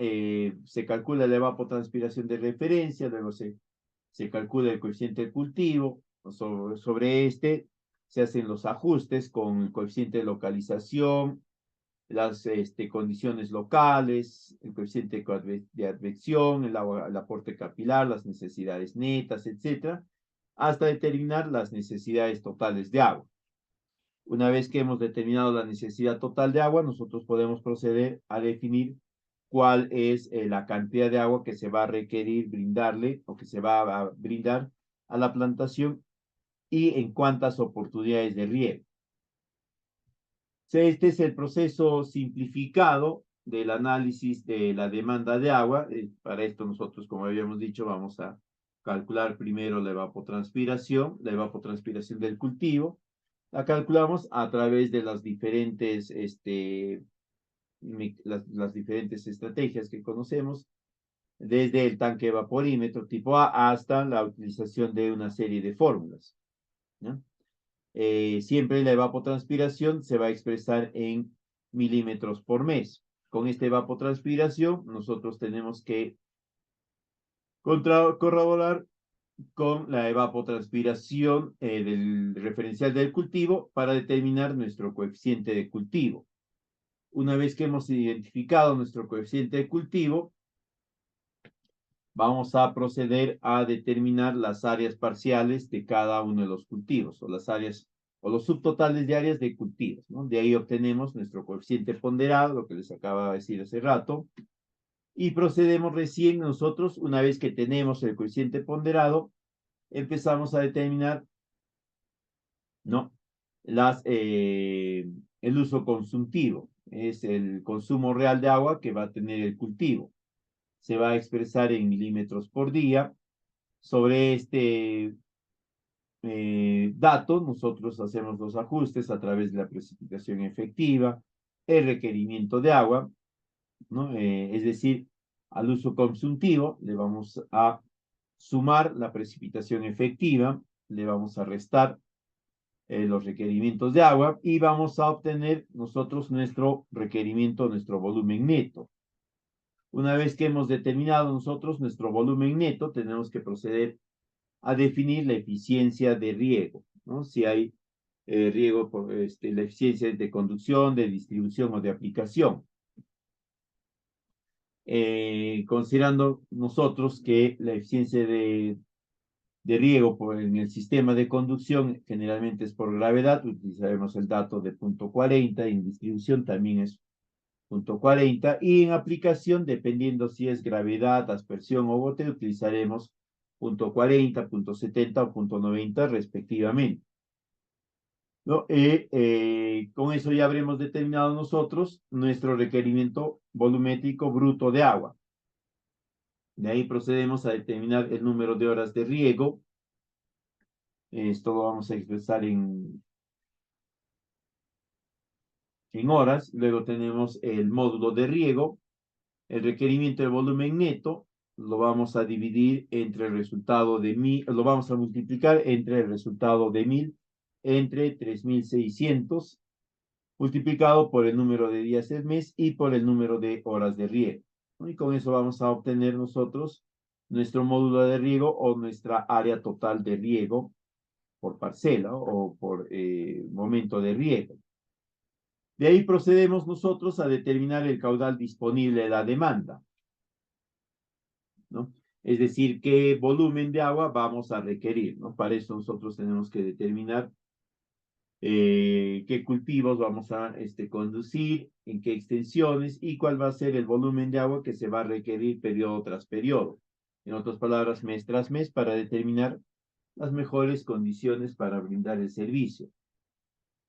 Se calcula la evapotranspiración de referencia, luego se calcula el coeficiente de cultivo, sobre este se hacen los ajustes con el coeficiente de localización, las condiciones locales, el coeficiente de advección, el aporte capilar, las necesidades netas, etcétera, hasta determinar las necesidades totales de agua. Una vez que hemos determinado la necesidad total de agua, nosotros podemos proceder a definir cuál es la cantidad de agua que se va a requerir brindarle o que se va a brindar a la plantación y en cuántas oportunidades de riego. Este es el proceso simplificado del análisis de la demanda de agua. Para esto nosotros, como habíamos dicho, vamos a calcular primero la evapotranspiración del cultivo. La calculamos a través de las diferentes, las diferentes estrategias que conocemos, desde el tanque evaporímetro tipo A hasta la utilización de una serie de fórmulas, ¿no? Siempre la evapotranspiración se va a expresar en milímetros por mes. Con esta evapotranspiración, nosotros tenemos que corroborar con la evapotranspiración del referencial del cultivo para determinar nuestro coeficiente de cultivo. Una vez que hemos identificado nuestro coeficiente de cultivo, vamos a proceder a determinar las áreas parciales de cada uno de los cultivos, o las áreas, o los subtotales de áreas de cultivos, ¿no? De ahí obtenemos nuestro coeficiente ponderado, lo que les acaba de decir hace rato, y procedemos recién nosotros, una vez que tenemos el coeficiente ponderado, empezamos a determinar, ¿no? El uso consultivo, es el consumo real de agua que va a tener el cultivo. Se va a expresar en milímetros por día. Sobre este dato, nosotros hacemos los ajustes a través de la precipitación efectiva, el requerimiento de agua, ¿no? Es decir, al uso consultivo le vamos a sumar la precipitación efectiva, le vamos a restar los requerimientos de agua y vamos a obtener nosotros nuestro requerimiento, nuestro volumen neto. Una vez que hemos determinado nosotros nuestro volumen neto, tenemos que proceder a definir la eficiencia de riego, ¿no? Si hay riego por la eficiencia de conducción, de distribución o de aplicación. Considerando nosotros que la eficiencia de riego en el sistema de conducción generalmente es por gravedad, utilizaremos el dato de 0.40, en distribución también es 0.40 y en aplicación, dependiendo si es gravedad, aspersión o goteo, utilizaremos 0.40, 0.70 o 0.90 respectivamente, ¿no? Con eso ya habremos determinado nosotros nuestro requerimiento volumétrico bruto de agua. De ahí procedemos a determinar el número de horas de riego. Esto lo vamos a expresar en horas. Luego tenemos el módulo de riego. El requerimiento de volumen neto lo vamos a dividir entre el resultado de 1000, lo vamos a multiplicar entre el resultado de 1000 entre 3600 multiplicado por el número de días del mes y por el número de horas de riego. Y con eso vamos a obtener nosotros nuestro módulo de riego o nuestra área total de riego por parcela o por momento de riego. De ahí procedemos nosotros a determinar el caudal disponible de la demanda, ¿no? Es decir, qué volumen de agua vamos a requerir, ¿no? Para eso nosotros tenemos que determinar qué cultivos vamos a conducir, en qué extensiones y cuál va a ser el volumen de agua que se va a requerir periodo tras periodo. En otras palabras, mes tras mes, para determinar las mejores condiciones para brindar el servicio.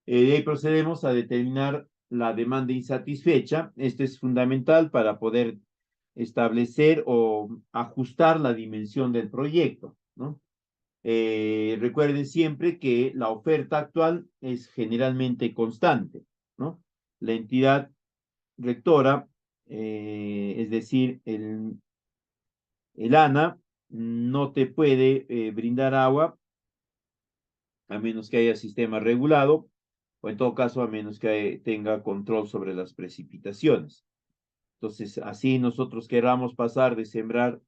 De ahí procedemos a determinar la demanda insatisfecha. Esto es fundamental para poder establecer o ajustar la dimensión del proyecto, ¿no? Recuerden siempre que la oferta actual es generalmente constante, ¿no? La entidad rectora, es decir, el ANA, no te puede brindar agua a menos que haya sistema regulado, o en todo caso a menos que tenga control sobre las precipitaciones. Entonces, así nosotros queramos pasar de sembrar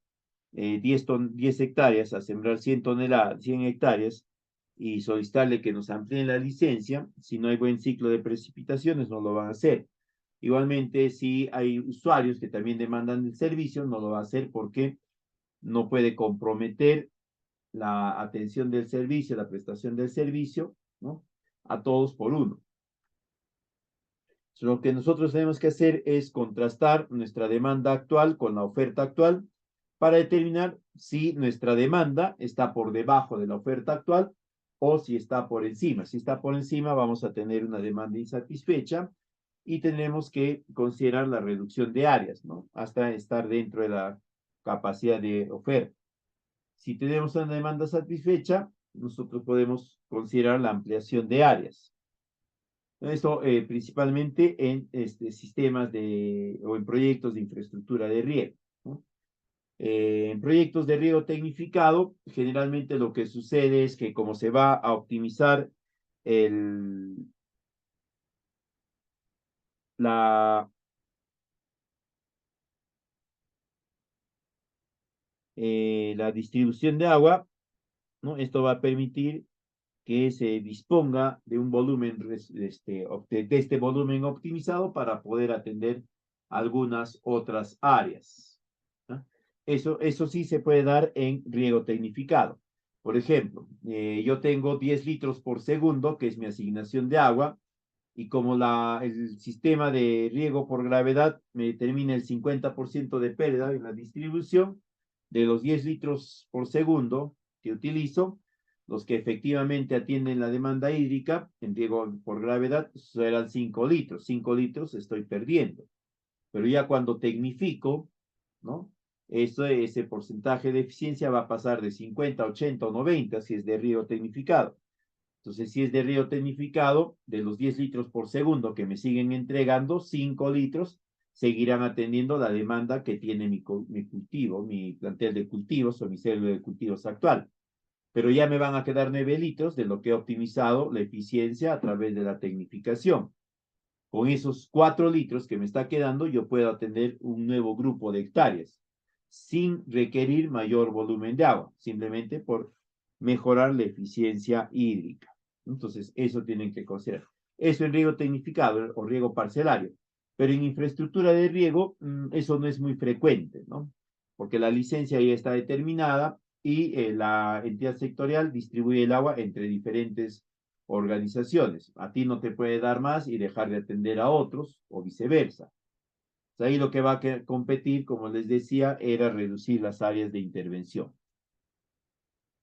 10 hectáreas a sembrar 100 toneladas, 100 hectáreas, y solicitarle que nos amplíen la licencia, si no hay buen ciclo de precipitaciones, no lo van a hacer. Igualmente, si hay usuarios que también demandan el servicio, no lo va a hacer porque no puede comprometer la atención del servicio, la prestación del servicio, ¿no? A todos por uno. Lo que nosotros tenemos que hacer es contrastar nuestra demanda actual con la oferta actual para determinar si nuestra demanda está por debajo de la oferta actual o si está por encima. Si está por encima, vamos a tener una demanda insatisfecha y tenemos que considerar la reducción de áreas, ¿no? Hasta estar dentro de la capacidad de oferta. Si tenemos una demanda satisfecha, nosotros podemos considerar la ampliación de áreas. Esto principalmente en sistemas o en proyectos de infraestructura de riego, ¿no? En proyectos de riego tecnificado, generalmente lo que sucede es que como se va a optimizar el, la, la distribución de agua, ¿no? Esto va a permitir que se disponga de un volumen, de este volumen optimizado para poder atender algunas otras áreas, ¿no? Eso sí se puede dar en riego tecnificado. Por ejemplo, yo tengo 10 litros por segundo, que es mi asignación de agua, y como el sistema de riego por gravedad me determina el 50% de pérdida en la distribución de los 10 litros por segundo que utilizo, los que efectivamente atienden la demanda hídrica en riego por gravedad serán 5 litros. 5 litros estoy perdiendo. Pero ya cuando tecnifico, ¿no? Ese porcentaje de eficiencia va a pasar de 50, 80 o 90 si es de riego tecnificado. Entonces, si es de riego tecnificado, de los 10 litros por segundo que me siguen entregando, 5 litros seguirán atendiendo la demanda que tiene mi cultivo, mi plantel de cultivos o mi célula de cultivos actual. Pero ya me van a quedar 9 litros de lo que he optimizado la eficiencia a través de la tecnificación. Con esos 4 litros que me está quedando, yo puedo atender un nuevo grupo de hectáreas sin requerir mayor volumen de agua, simplemente por mejorar la eficiencia hídrica. Entonces, eso tienen que considerar. Eso en riego tecnificado o riego parcelario. Pero en infraestructura de riego, eso no es muy frecuente, ¿no? Porque la licencia ya está determinada y la entidad sectorial distribuye el agua entre diferentes organizaciones. A ti no te puede dar más y dejar de atender a otros o viceversa. Ahí lo que va a competir, como les decía, era reducir las áreas de intervención.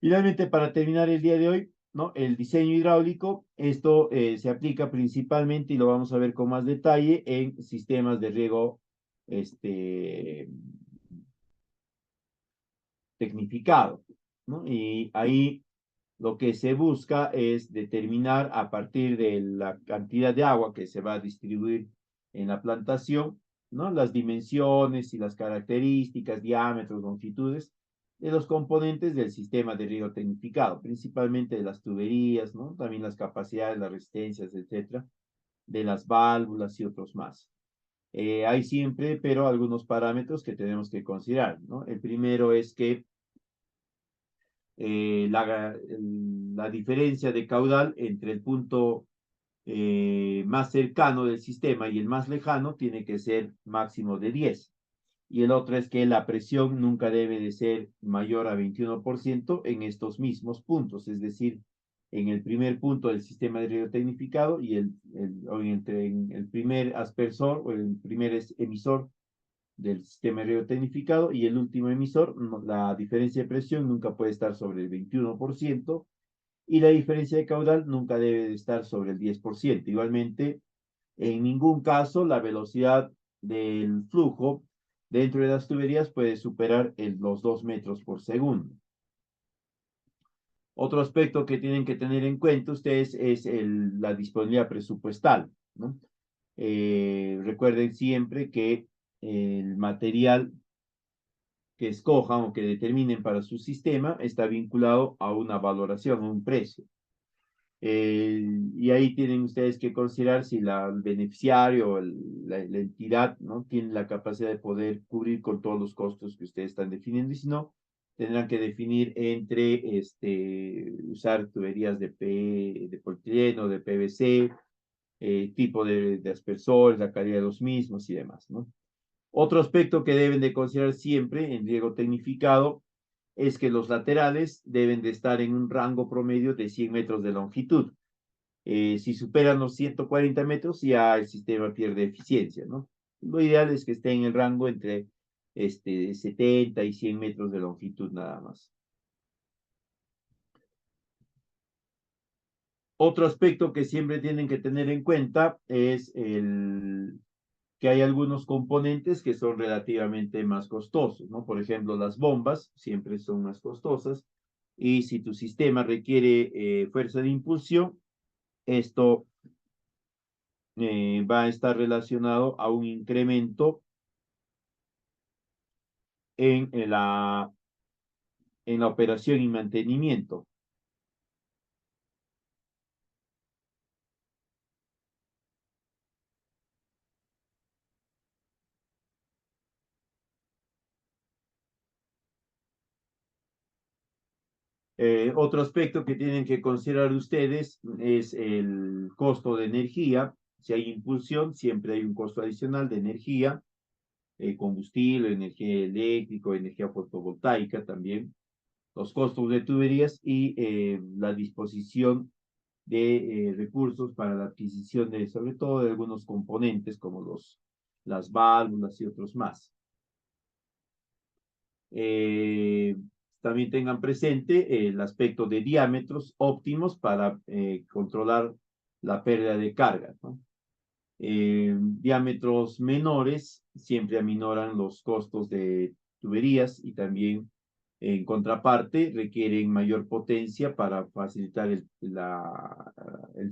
Finalmente, para terminar el día de hoy, ¿no? El diseño hidráulico, esto se aplica principalmente, y lo vamos a ver con más detalle, en sistemas de riego tecnificado, ¿no? Y ahí lo que se busca es determinar a partir de la cantidad de agua que se va a distribuir en la plantación, ¿no? Las dimensiones y las características, diámetros, longitudes de los componentes del sistema de riego tecnificado, principalmente de las tuberías, ¿no? También las capacidades, las resistencias, etcétera, de las válvulas y otros más. Hay siempre, pero algunos parámetros que tenemos que considerar, ¿no? El primero es que la diferencia de caudal entre el punto más cercano del sistema y el más lejano tiene que ser máximo de 10. Y el otro es que la presión nunca debe de ser mayor a 21% en estos mismos puntos, es decir, en el primer punto del sistema de riego tecnificado y o entre en el primer aspersor o el primer emisor del sistema de riego tecnificado y el último emisor, la diferencia de presión nunca puede estar sobre el 21% y la diferencia de caudal nunca debe de estar sobre el 10%. Igualmente, en ningún caso la velocidad del flujo dentro de las tuberías puede superar los 2 metros por segundo. Otro aspecto que tienen que tener en cuenta ustedes es la disponibilidad presupuestal, ¿no? Recuerden siempre que el material que escojan o que determinen para su sistema está vinculado a una valoración, a un precio. Y ahí tienen ustedes que considerar si el beneficiario o la entidad, ¿no?, tiene la capacidad de poder cubrir con todos los costos que ustedes están definiendo, y si no, tendrán que definir entre usar tuberías de polietileno, de PVC, tipo de aspersores, la calidad de los mismos y demás, ¿no? Otro aspecto que deben de considerar siempre en riego tecnificado es que los laterales deben de estar en un rango promedio de 100 metros de longitud. Si superan los 140 metros, ya el sistema pierde eficiencia, ¿no? Lo ideal es que esté en el rango entre 70 y 100 metros de longitud nada más. Otro aspecto que siempre tienen que tener en cuenta es que hay algunos componentes que son relativamente más costosos, ¿no? Por ejemplo, las bombas siempre son más costosas y si tu sistema requiere fuerza de impulsión, esto va a estar relacionado a un incremento en la operación y mantenimiento. Otro aspecto que tienen que considerar ustedes es el costo de energía. Si hay impulsión, siempre hay un costo adicional de energía, combustible, energía eléctrica, energía fotovoltaica también, los costos de tuberías y la disposición de recursos para la adquisición de, sobre todo, de algunos componentes como las válvulas y otros más. También tengan presente el aspecto de diámetros óptimos para controlar la pérdida de carga, ¿no? Diámetros menores siempre aminoran los costos de tuberías y también en contraparte requieren mayor potencia para facilitar el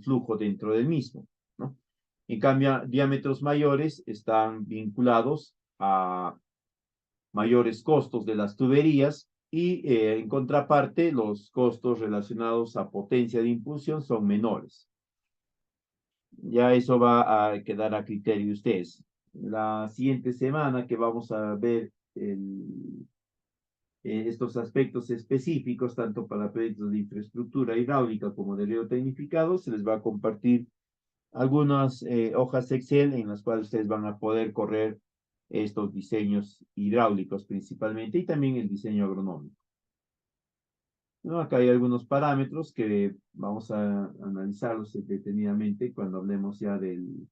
flujo dentro del mismo, ¿no? En cambio, diámetros mayores están vinculados a mayores costos de las tuberías y en contraparte los costos relacionados a potencia de impulsión son menores. Ya eso va a quedar a criterio de ustedes. La siguiente semana que vamos a ver estos aspectos específicos, tanto para proyectos de infraestructura hidráulica como de riego tecnificado, se les va a compartir algunas hojas Excel en las cuales ustedes van a poder correr estos diseños hidráulicos principalmente y también el diseño agronómico. ¿No? Acá hay algunos parámetros que vamos a analizarlos detenidamente cuando hablemos ya del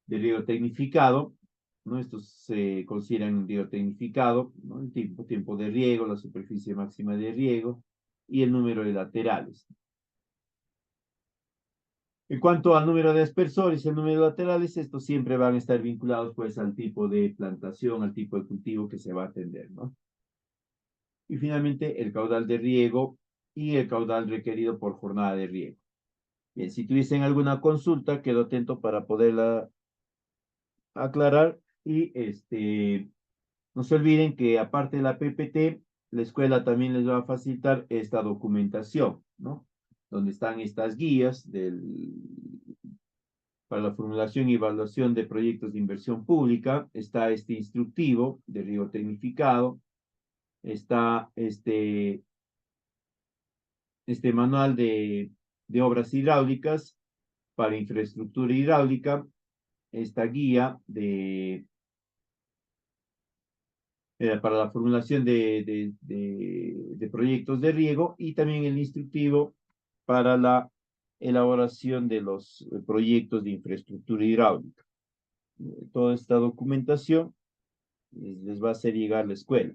riego tecnificado, ¿no? Estos se consideran riego tecnificado, ¿no? El tiempo de riego, la superficie máxima de riego y el número de laterales. En cuanto al número de aspersores y el número de laterales, estos siempre van a estar vinculados pues al tipo de plantación, al tipo de cultivo que se va a atender, ¿no? Y finalmente el caudal de riego y el caudal requerido por jornada de riego. Bien, si tuviesen alguna consulta, quedo atento para poderla aclarar y no se olviden que aparte de la PPT, la escuela también les va a facilitar esta documentación, ¿no? Donde están estas guías para la formulación y evaluación de proyectos de inversión pública, está este instructivo de riego tecnificado, está este manual de obras hidráulicas para infraestructura hidráulica, esta guía para la formulación de proyectos de riego y también el instructivo para la elaboración de los proyectos de infraestructura hidráulica. Toda esta documentación les va a hacer llegar a la escuela.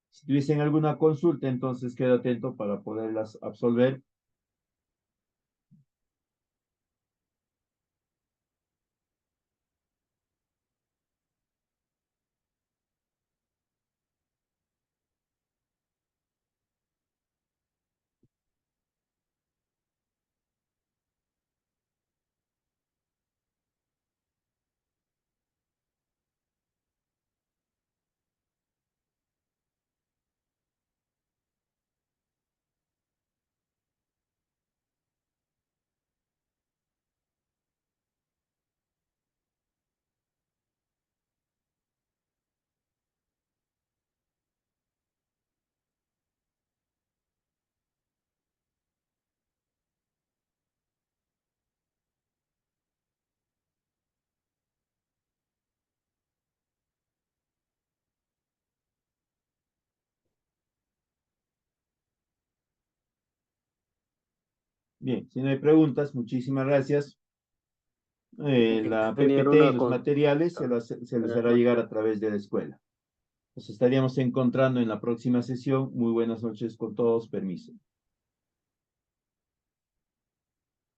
Si tuviesen alguna consulta, entonces queda atento para poderlas absolver. Bien, si no hay preguntas, muchísimas gracias. La Tenía PPT y una los materiales se les hará llegar a través de la escuela. Nos estaríamos encontrando en la próxima sesión. Muy buenas noches con todos. Permiso.